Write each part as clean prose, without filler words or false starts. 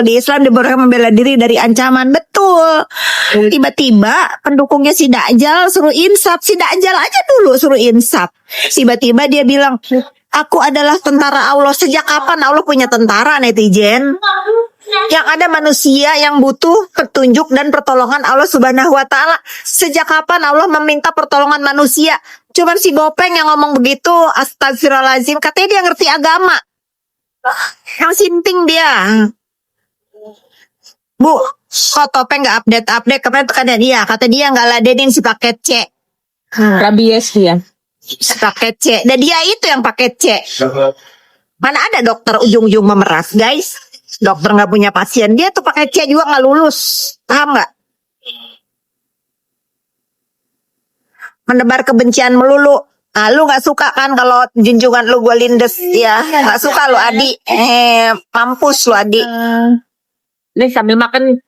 kalau di Islam dibolehkan membela diri dari ancaman. Betul. Tiba-tiba pendukungnya si Dajjal suruh insaf. Si Dajjal aja dulu suruh insaf. Tiba-tiba dia bilang, aku adalah tentara Allah. Sejak kapan Allah punya tentara, netizen? Yang ada manusia yang butuh petunjuk dan pertolongan Allah Subhanahu wa Ta'ala. Sejak kapan Allah meminta pertolongan manusia? Cuman si Bopeng yang ngomong begitu. Astagfirullahaladzim. Katanya dia ngerti agama. Yang sinting dia. Bu, kok Topeng gak update kemarin kata dia gak ladenin si paket C. Rabies dia. Si paket C. Dan dia itu yang paket C. Mana ada dokter ujung-ujung memeras, guys. Dokter gak punya pasien. Dia tuh paket C juga gak lulus. Paham gak? Menebar kebencian melulu. Nah, lu gak suka kan kalau junjungan lu gue lindes ya? Gak suka lu Adi. Mampus lu Adi. Ini sambil makan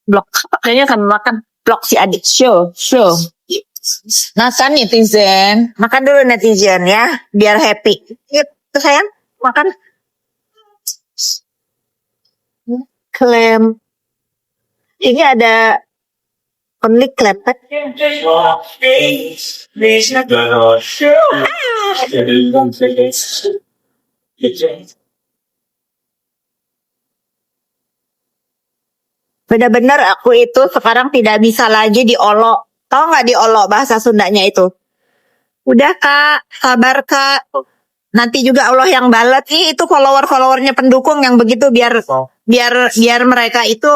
blok. Kayaknya sambil makan Blok si Adi. show. Makan netizen. Makan dulu netizen ya, biar happy. Yuk sayang, makan. Klaim. Ini ada only clap. Benar-benar aku itu sekarang tidak bisa lagi diolok. Tahu nggak diolok bahasa Sundanya itu? Udah Kak, sabar Kak. Nanti juga Allah yang balas. Itu follower-followernya pendukung yang begitu biar mereka itu.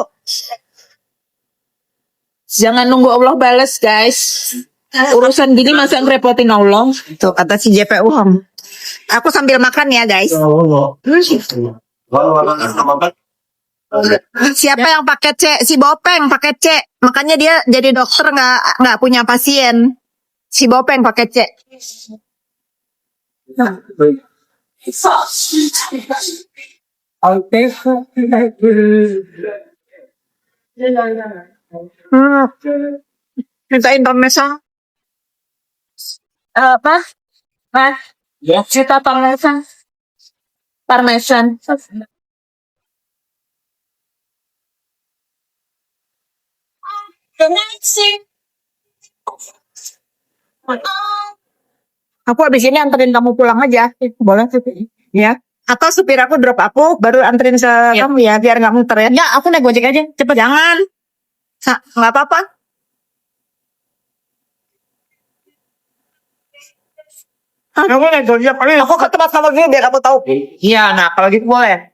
Jangan nunggu Allah balas, guys. Urusan gini masa ngerepotin Allah. Tuh kata si JPU Hom. Aku sambil makan ya guys. Siapa yang paket C? Si Bopeng paket C. Makanya dia jadi dokter nggak punya pasien. Si Bopeng paket C. Mintain parmesan. Apa? Cerita parmesan. Aku abis ini anterin kamu pulang aja. Boleh sih. Ya. Atau supir aku drop aku baru anterin ke kamu ya biar nggak muter ya. Enggak, aku naik Gojek aja. Cepet jangan. Nggak apa-apa. Aku naik Gojek. Aku ke tempat kamu gini biar kamu tahu. Iya, nah kalau gitu boleh.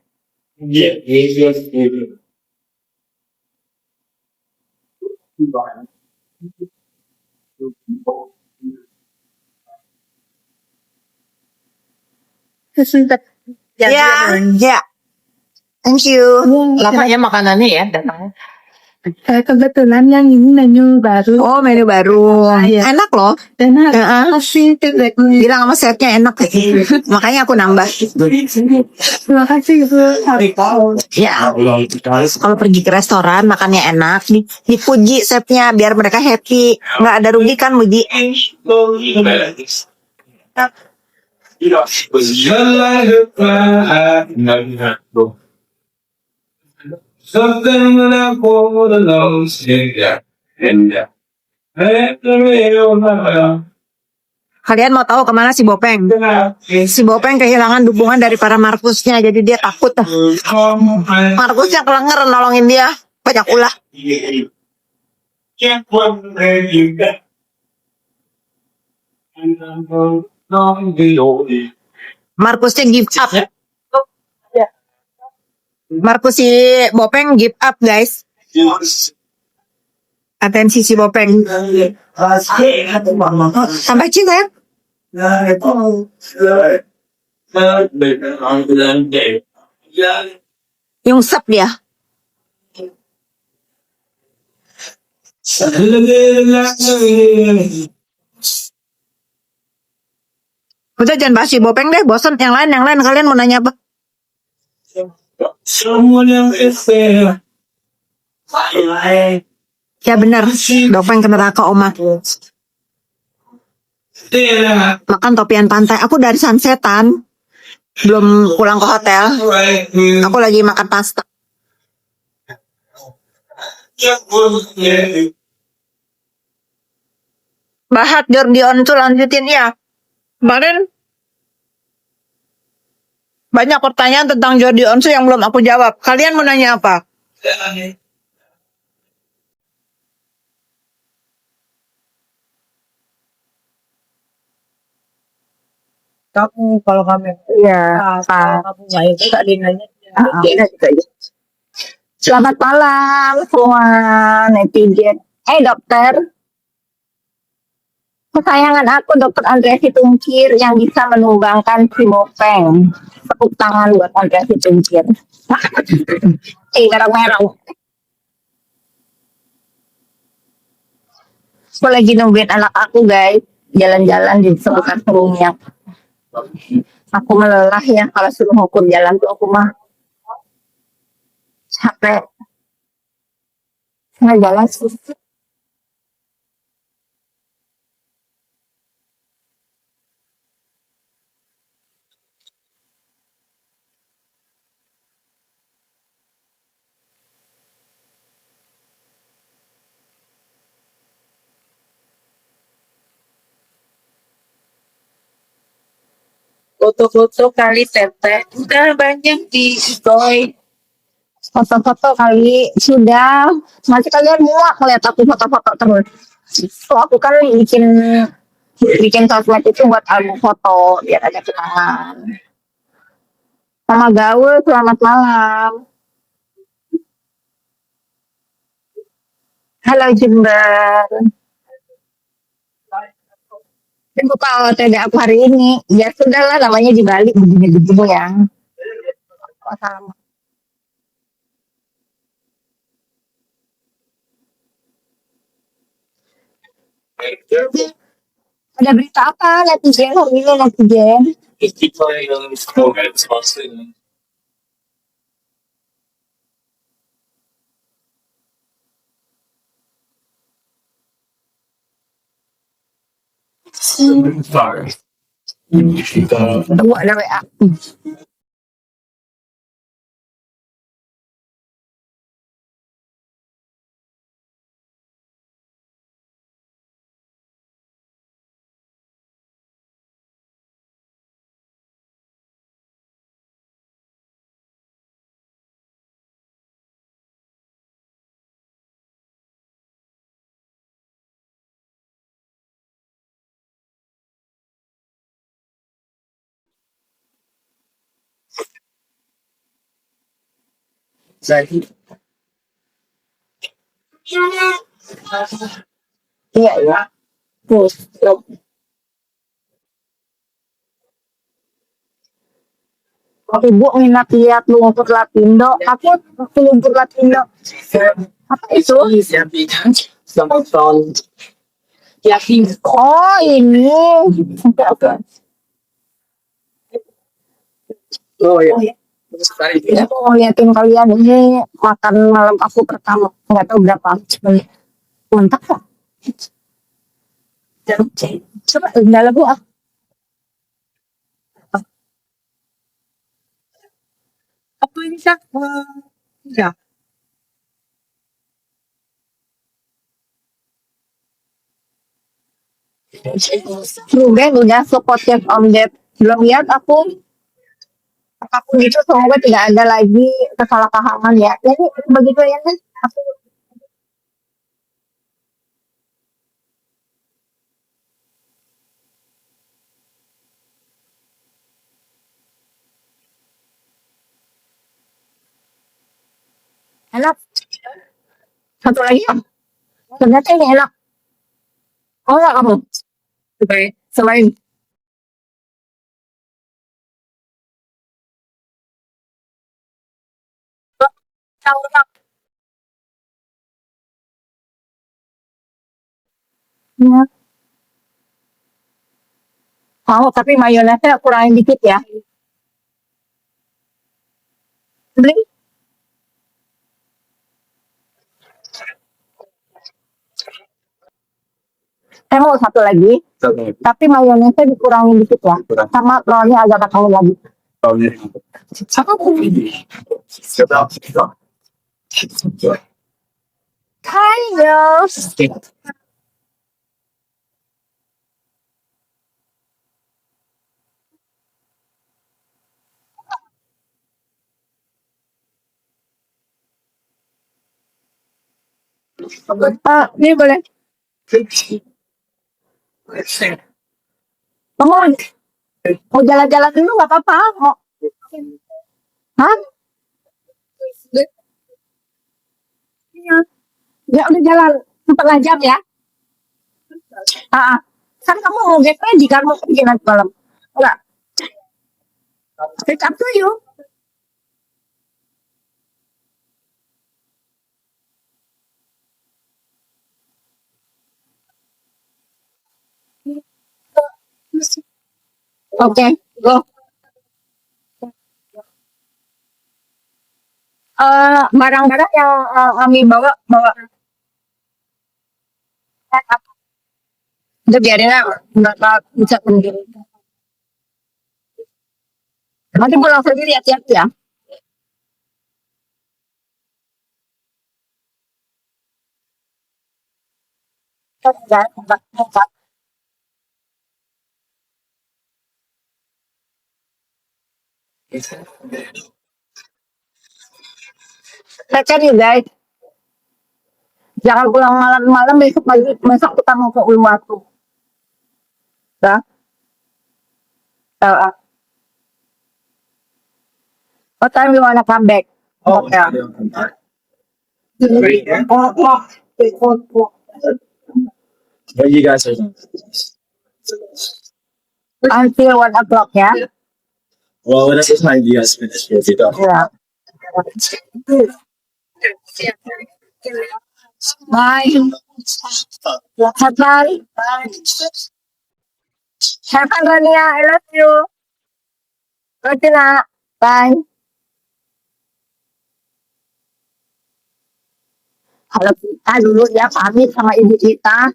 Ya. Thank you. Lama ya makanannya ya datangnya. Kebetulan yang ini menu baru. Oh, menu baru. Iya. Enak loh. Enak. Asli. Bilang sama chefnya enak. Makanya aku nambah. Terima kasih Bu. Ya. Kalau pergi ke restoran makannya enak, dipuji chefnya biar mereka happy. Nggak ada rugi kan muji. Something that I put alone, Kalian mau tahu kemana si Bopeng? Si Bopeng kehilangan dukungan dari para Markusnya, jadi dia takut. Markusnya kelenger nolongin dia, banyak ulah. Markusnya give up. Markus si Bopeng give up guys. Atensi si Bopeng. Tambah cinta ya. Nyungsep dia. Udah jangan bahas si Bopeng deh, bosan. Yang lain kalian mau nanya apa? Ya benar, Bopeng ke neraka Oma. Makan topian pantai. Aku dari Sunsetan, belum pulang ke hotel. Aku lagi makan pasta. Bahat Jordi On tuh lanjutin ya. Kemarin banyak pertanyaan tentang Jordi On yang belum aku jawab. Kalian mau nanya apa? Kamu kalau kami Iya. kamu nggak itu tadi nanya. Selamat malam semua netizen. Dokter. Kesayangan aku Dokter Andrea Situngkir yang bisa menumbangkan Simopeng. Tepuk tangan buat Andrea Situngkir. Merah-merah. Aku lagi nungguin anak aku guys. Jalan-jalan di seputar Serunya. Aku melelah ya kalau suruh ngukur jalan tuh aku mah capek. Nggak jalan susah. Foto-foto kali teteh udah banyak di story. Foto-foto kali sudah. Nanti kalian muak ngeliat aku foto-foto terus. So, aku kan bikin sosmed itu buat album foto biar ada kenangan. Sama Gaul, selamat malam. Halo Jember. Buka OTD aku hari ini. Ya sudahlah namanya di Bali begini-begini ya. Salam. Ada berita apa netizen hari ini netizen? Tunggu ada WA. Iya ya. Terus Ibu minat lihat lumpur Lapindo. Aku lumpur Lapindo. Apa itu? Oh ini. Oke. Oh ya. Ya, aku mau liatin kalian ini makan malam aku pertama. Nggak tahu berapa menit. Mantap kok. Coba dalam bu. Apa ini sih? Ya. Ruben udah supportive Om Dep. Belum lihat aku. Apapun itu semoga tidak ada lagi kesalahpahaman ya. Jadi begitu ya kan. Aku enak. Satu lagi ya. Ternyata ini enak. Oh enggak kamu? Selain ya. Mau tapi mayonesnya kurangin dikit ya. Beli. Saya mau satu lagi, tapi mayonesnya dikurangin dikit ya. Sama telurnya agak bakal lagi. Ayo. Ini boleh. Mau mau jalan-jalan dulu nggak apa-apa. Mau, hah? Ya udah jalan 4 jam ya. Ah, kan kamu mau get ready kan mau pergi nanti malam. Enggak. It's up to you. Oke, go. Barang-barang yang kami bawa bawa apa? Udah biarin lah, nggak bisa sendiri. Nanti pulang sendiri hati-hati ya. Take care you guys. Jangan pulang malam-malam, besok pagi besok kita mau ke Uluwatu. Dah. Uh, what time you wanna come back? Hotel. Where you guys are? Until 1 o'clock ya. Well, whatever time you guys finish, we'll be done. Ya. Bye. Bye. Have fun, Rania. I love you. Love you, nak. Bye. Kalau kita dulu ya pamit sama ibu kita,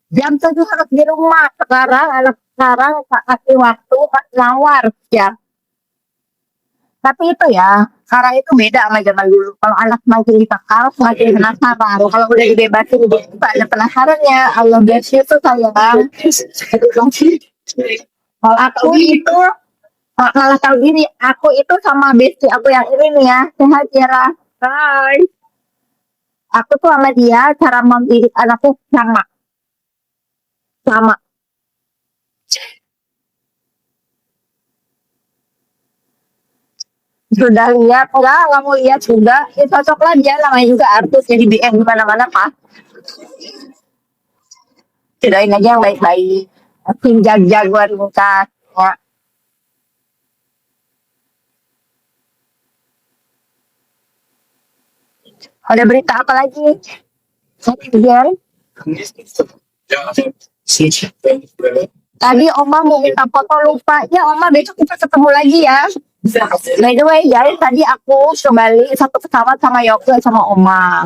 jam 7 harus di rumah. Sekarang kasih waktu nawar ya. Tapi itu ya, sekarang itu beda sama zaman dulu. Kalau anak semakin dikekal, semakin penasaran. Kalau udah dibebasin, itu ada penasarannya. Allah bless you tuh sayang. Kalau aku itu, malah tahu diri, aku itu sama bestie aku yang ini nih ya, sehat ya. Hai. Aku tuh sama dia, cara mendidik anakku sama. Sudah lihat nggak mau lihat juga ya cocok lah dia namanya juga artis jadi BM di mana-mana pak. Cobain aja yang baik-baik tim jagoan muka ya. Ada berita apa lagi? Tadi Oma mau minta foto lupa ya Oma, besok kita ketemu lagi ya. By the way guys, tadi aku kembali satu pesawat sama Yoke sama Oma.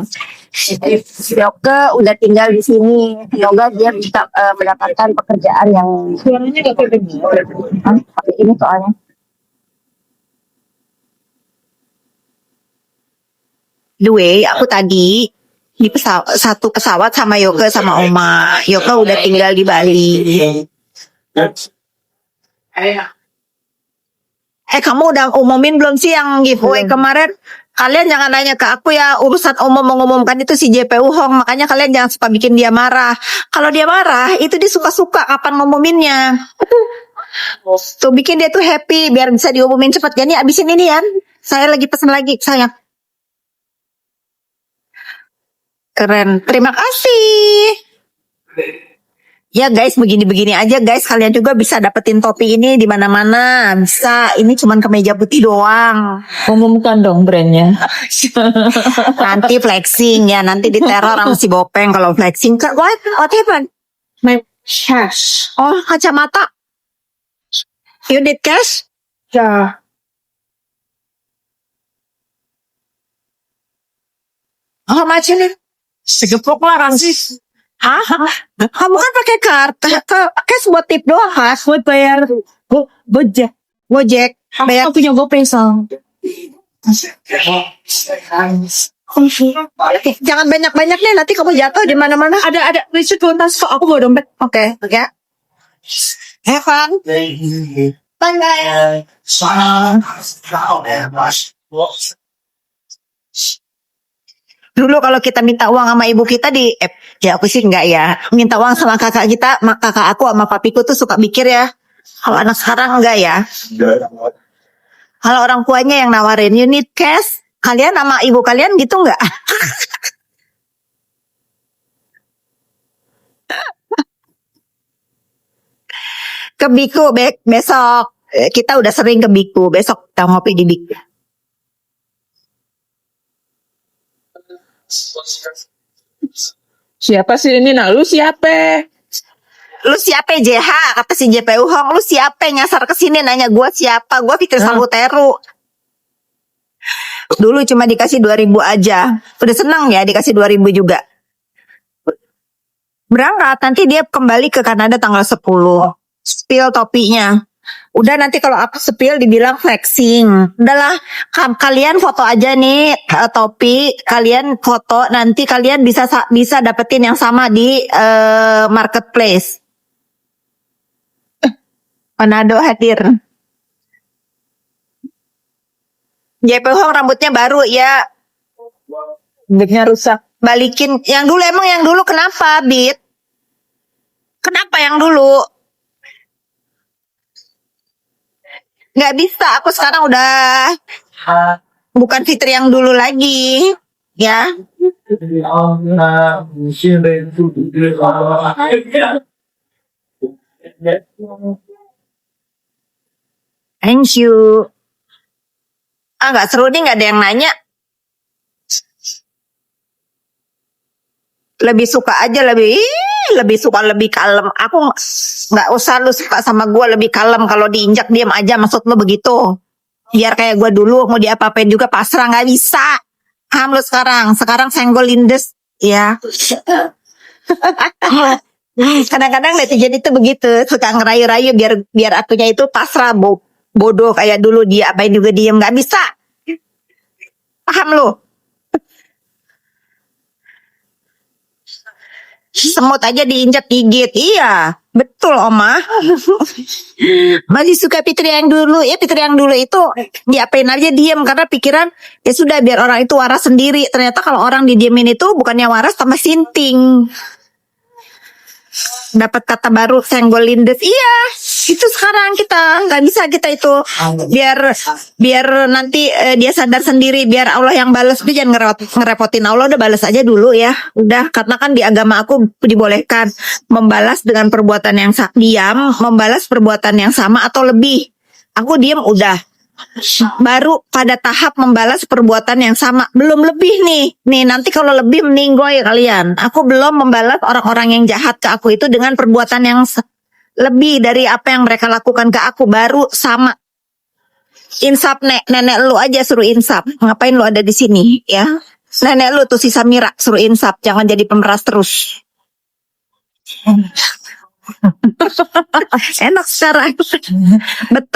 Yoke udah tinggal di sini. Semoga dia bisa mendapatkan pekerjaan yang Suaranya gak kedengar. pakai ini soalnya. The way, aku tadi di satu pesawat sama Yoke sama Oma. Yoke udah tinggal di Bali. Kamu udah umumin belum sih yang giveaway kemarin? Kalian jangan nanya ke aku ya, urusan umum mengumumkan itu si JPU Hong, makanya kalian jangan suka bikin dia marah. Kalau dia marah, itu dia suka-suka kapan ngumuminnya. Tuh bikin dia tuh happy biar bisa diumumin cepat. Jadi abisin ini ya. Saya lagi pesan lagi, sayang. Keren. Terima kasih. Ya guys, begini-begini aja guys. Kalian juga bisa dapetin topi ini di mana-mana. Bisa. Ini cuman kemeja putih doang. Umumkan dong brandnya. Nanti flexing ya. Nanti diteror sama si Bopeng kalau flexing. What happened? My cash. Oh, kacamata. You need cash? Ya. How much ini? Segepok lah Ransis. Hah? Kamu kan pakai kartu. Cash buat tip doang, Has. Buat bayar Gojek. Gojek. Bayar. Aku punya GoPay sang. Jangan banyak-banyak deh, nanti kamu jatuh di mana-mana. Ada Richard bawa tas kok, aku bawa dompet. Oke, ya. Have fun. Bye bye. Dulu kalau kita minta uang sama ibu kita ya aku sih enggak ya. Minta uang sama kakak kita, kakak aku sama papiku tuh suka mikir ya. Kalau anak sekarang enggak ya. Kalau orang tuanya yang nawarin, you need cash. Kalian sama ibu kalian gitu enggak? Ke Biku besok. Kita udah sering ke Biku. Besok kita ngopi di Biku. Siapa sih ini? Nah, lu siapa? Lu siapa JH? Kata si JPU Hong. Lu siapa nyasar ke sini nanya gua siapa? Gua Fitri Sambuteru. Dulu cuma dikasih 2.000 aja. Udah senang ya dikasih 2.000 juga. Berangkat nanti dia kembali ke Kanada tanggal 10. Spill topinya. Udah nanti kalau aku spill dibilang flexing. Udahlah, kalian foto aja nih topi, kalian foto, nanti kalian bisa dapetin yang sama di marketplace. Manado hadir. JP Hong rambutnya baru ya. Bitnya rusak. Balikin yang dulu kenapa, Bit? Kenapa yang dulu? Nggak bisa, aku sekarang udah bukan Fitri yang dulu lagi, ya. Thank you. Nggak seru nih, nggak ada yang nanya. Lebih suka aja lebih kalem. Aku nggak usah lu suka sama gue, lebih kalem. Kalau diinjak diam aja, maksud lu begitu. Biar kayak gue dulu mau diapa-apain juga pasrah, nggak bisa. Ham lu sekarang senggol lindes ya. Kadang-kadang netizen itu begitu, suka ngerayu-rayu biar akunya itu pasrah, bodoh kayak dulu, dia apain juga diem, nggak bisa. Paham lu? Semut aja diinjak gigit. Iya, betul Oma. Masih suka Fitri yang dulu. Ya Fitri yang dulu itu diapain aja diem, karena pikiran ya sudah biar orang itu waras sendiri. Ternyata kalau orang didiemin itu bukannya waras, tambah sinting. Dapat kata baru, senggol lindes. Iya, itu sekarang kita nggak bisa kita itu. Biar nanti dia sadar sendiri, biar Allah yang balas. Dia jangan ngerepotin Allah, udah balas aja dulu ya. Udah, karena kan di agama aku dibolehkan membalas dengan perbuatan yang diam, membalas perbuatan yang sama atau lebih. Aku diam udah. Baru pada tahap membalas perbuatan yang sama, belum lebih nih nanti kalau lebih meninggoy kalian. Aku belum membalas orang-orang yang jahat ke aku itu dengan perbuatan yang lebih dari apa yang mereka lakukan ke aku, baru sama. Insaf nenek lu aja suruh insaf, ngapain lu ada di sini ya? Nenek lu tuh si Samira suruh insaf, jangan jadi pemeras terus. Enak sekarang. Betul.